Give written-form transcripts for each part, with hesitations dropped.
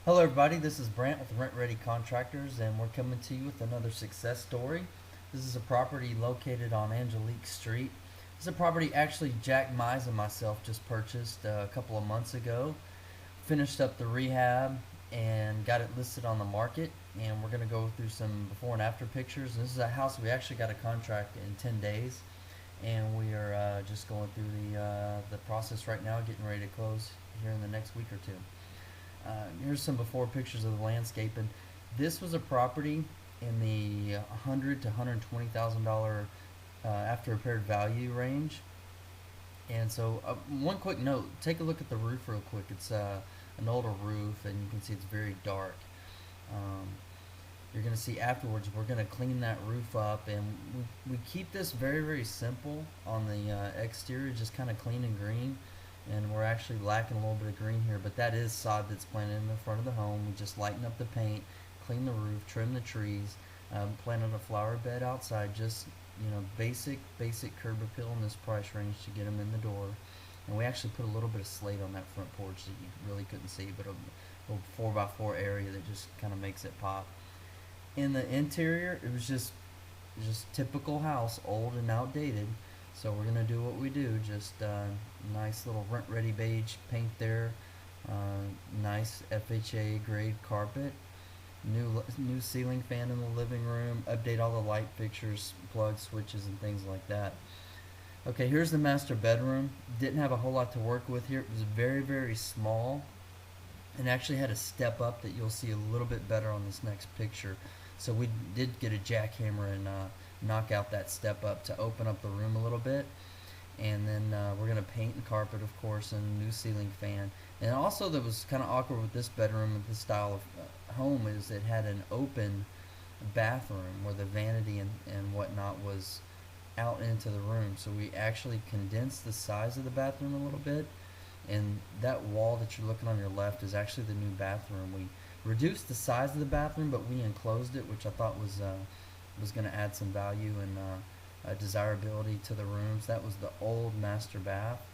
Hello everybody, this is Brant with Rent Ready Contractors and we're coming to you with another success story. This is a property located on Angelique Street. This is a property actually Jack Mize and myself just purchased a couple of months ago. Finished up the rehab and got it listed on the market, and we're going to go through some before and after pictures. And this is a house we actually got a contract in 10 days, and we are just going through the process right now, getting ready to close here in the next week or two. Here's some before pictures of the landscape, and this was a property in the $100 to $120,000 after repaired value range. And so, one quick note: take a look at the roof real quick. It's an older roof, and you can see it's very dark. Um, you're going to see afterwards we're going to clean that roof up, and we keep this very simple on the exterior, just kind of clean and green, and we're actually lacking a little bit of green here, but that is sod that's planted in the front of the home. We just lighten up the paint, clean the roof, trim the trees, planted a flower bed outside, just basic curb appeal in this price range to get them in the door. And we actually put a little bit of slate on that front porch that you really couldn't see, but a 4x4 area that just kind of makes it pop. In the interior, it was just typical house, old and outdated. So we're gonna do what we do. Just nice little rent ready beige paint there. Nice FHA grade carpet. New ceiling fan in the living room. Update all the light fixtures, plugs, switches, and things like that. Okay, here's the master bedroom. Didn't have a whole lot to work with here. It was very small, and actually had a step up that you'll see a little bit better on this next picture. So we did get a jackhammer and knock out that step up to open up the room a little bit. And then we're going to paint and carpet, of course, and a new ceiling fan. And also, that was kind of awkward with this bedroom, with this style of home, is it had an open bathroom where the vanity and whatnot was out into the room. So we actually condensed the size of the bathroom a little bit, and that wall that you're looking on your left is actually the new bathroom. We reduced the size of the bathroom, but we enclosed it, which I thought was going to add some value and desirability to the rooms. That was the old master bath,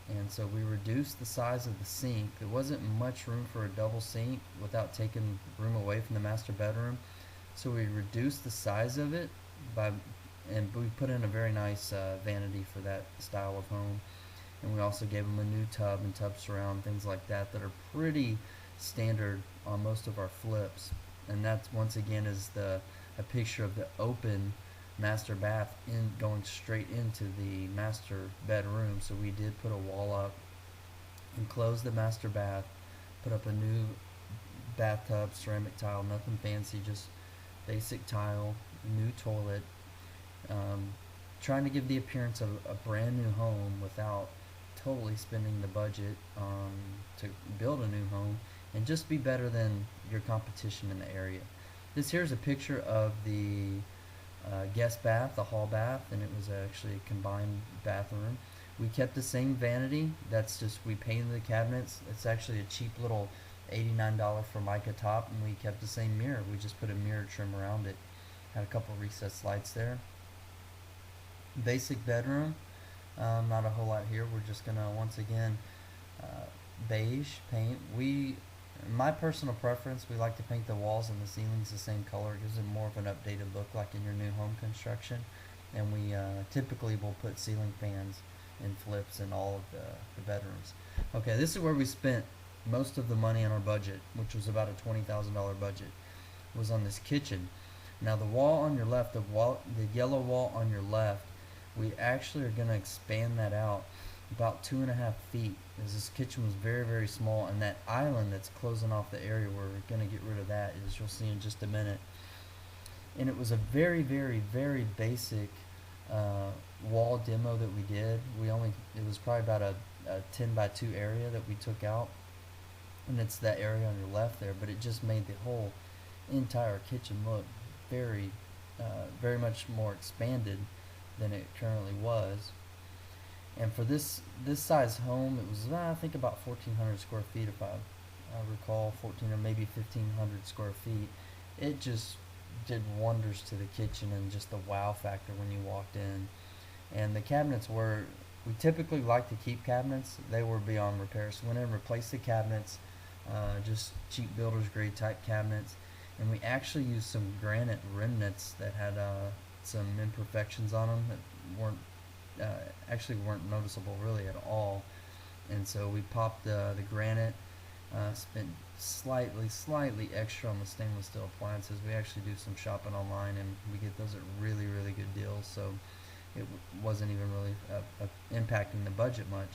and so we reduced the size of the sink. There wasn't much room for a double sink without taking room away from the master bedroom, so we reduced the size of it by, and we put in a very nice vanity for that style of home. And we also gave them a new tub and tub surround, things like that are pretty standard on most of our flips. And that once again is a picture of the open master bath in going straight into the master bedroom. So we did put a wall up and close the master bath, put up a new bathtub, ceramic tile, nothing fancy, just basic tile, new toilet. Um, Trying to give the appearance of a brand new home without totally spending the budget to build a new home, and just be better than your competition in the area. This here is a picture of the guest bath, the hall bath, and it was actually a combined bathroom. We kept the same vanity. That's just, we painted the cabinets. It's actually a cheap little $89 Formica top, and we kept the same mirror. We just put a mirror trim around it. Had a couple recessed lights there. Basic bedroom. Not a whole lot here. We're just gonna once again beige paint. My personal preference, we like to paint the walls and the ceilings the same color. It gives it more of an updated look, like in your new home construction. And we typically will put ceiling fans and flips in all of the bedrooms. Okay, this is where we spent most of the money on our budget, which was about a $20,000 budget. Was on this kitchen. Now the wall on your left, the yellow wall on your left, we actually are going to expand that out about 2.5 feet, as this kitchen was very small, and that island that's closing off the area, we're going to get rid of that, as you'll see in just a minute. And it was a very basic wall demo that we did. It was probably about a 10x2 area that we took out, and it's that area on your left there, but it just made the whole entire kitchen look very much more expanded than it currently was. And for this size home, it was I think about 1,400 square feet, if I recall, 14 or maybe 1,500 square feet. It just did wonders to the kitchen and just the wow factor when you walked in. And the cabinets were, we typically like to keep cabinets. They were beyond repair, so went in and replaced the cabinets, just cheap builder's grade type cabinets. And we actually used some granite remnants that had some imperfections on them that actually weren't noticeable really at all. And so we popped the granite, spent slightly extra on the stainless steel appliances. We actually do some shopping online, and we get those at really good deals. So it wasn't even really impacting the budget much.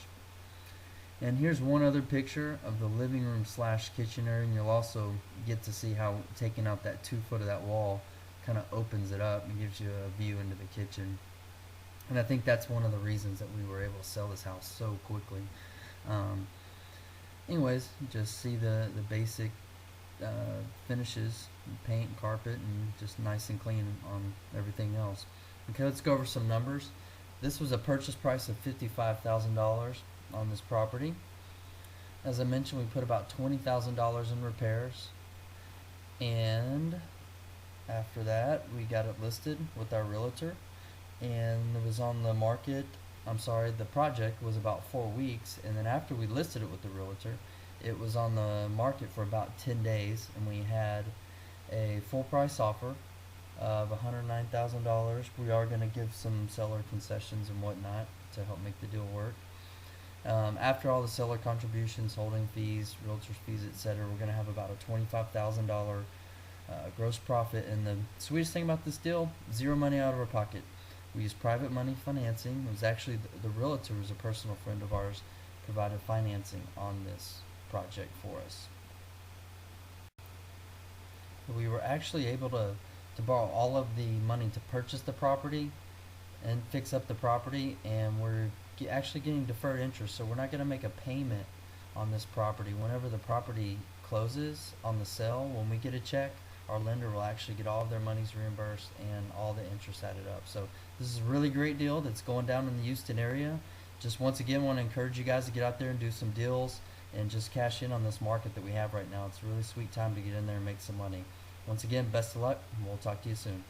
And here's one other picture of the living room slash kitchen area, and you'll also get to see how taking out that 2 foot of that wall kind of opens it up and gives you a view into the kitchen. And I think that's one of the reasons that we were able to sell this house so quickly. Um, anyways, just see the basic finishes, paint, and carpet, and just nice and clean on everything else. Okay, let's go over some numbers. This was a purchase price of $55,000 on this property. As I mentioned, we put about $20,000 in repairs, and after that we got it listed with our realtor, and it was on the market. The project was about 4 weeks, and then after we listed it with the realtor, it was on the market for about 10 days, and we had a full price offer of $109,000. We are going to give some seller concessions and whatnot to help make the deal work. After all the seller contributions, holding fees, realtor's fees, etc., we're going to have about a $25,000 gross profit. And the sweetest thing about this deal, zero money out of our pocket. We used private money financing. It was actually the realtor was a personal friend of ours, provided financing on this project for us. We were actually able to borrow all of the money to purchase the property and fix up the property, and we're actually getting deferred interest, so we're not going to make a payment on this property. Whenever the property closes on the sale, when we get a check, our lender will actually get all of their monies reimbursed and all the interest added up. So this is a really great deal that's going down in the Houston area. Just once again want to encourage you guys to get out there and do some deals and just cash in on this market that we have right now. It's a really sweet time to get in there and make some money. Once again, best of luck, and we'll talk to you soon.